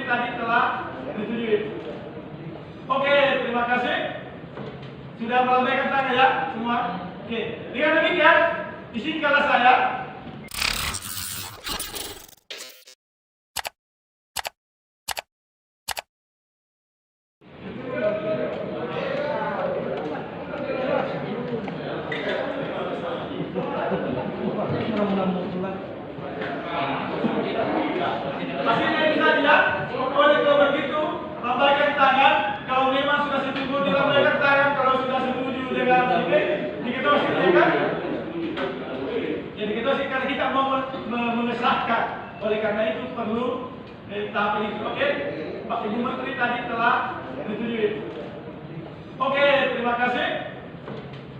tadi telah disetujui. Oke, terima kasih. Sudah melambaikan tangan ya semua. Oke, dengan demikian izinkanlah saya hasilnya ini saja. Oleh kalau begitu, lambaikan tangan. Kalau memang sudah setuju, dilambaikan tangan. Kalau sudah setuju dengan ini, diketahui kan? Ya diketahui karena kita mau mengesahkan. Oleh karena itu perlu tahap ini. Oke, Pak Ibu Menteri tadi telah disetujui. Oke, terima kasih.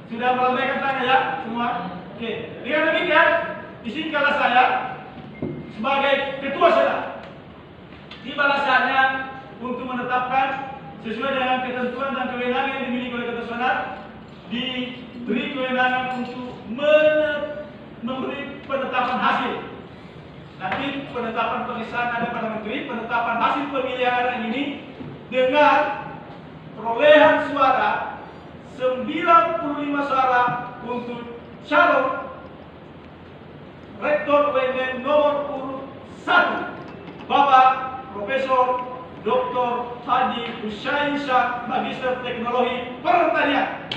Sudah melambaikan tangan ya semua. Oke, dengan demikian izinkanlah saya sebagai Ketua Senat, tibalah saatnya untuk menetapkan sesuai dengan ketentuan dan kewenangan yang dimiliki oleh Ketua Senat, diberi kewenangan untuk memberi penetapan hasil. Nanti penetapan pengesahan ada pada Menteri, penetapan hasil pemilihan ini dengan perolehan suara 95 suara untuk calon Rektor UNN nomor urut 1 Bapak Profesor Dr. Haji Husain Shah, Magister Teknologi Pertanian.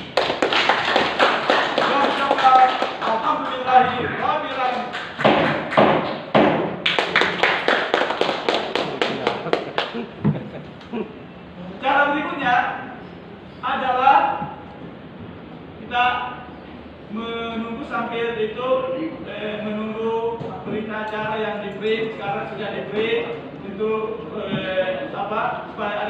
Alhamdulillahirabbil alamin. Cara berikutnya adalah kita menunggu sambil itu menunggu berita acara yang di-print. Sekarang sudah di-print untuk supaya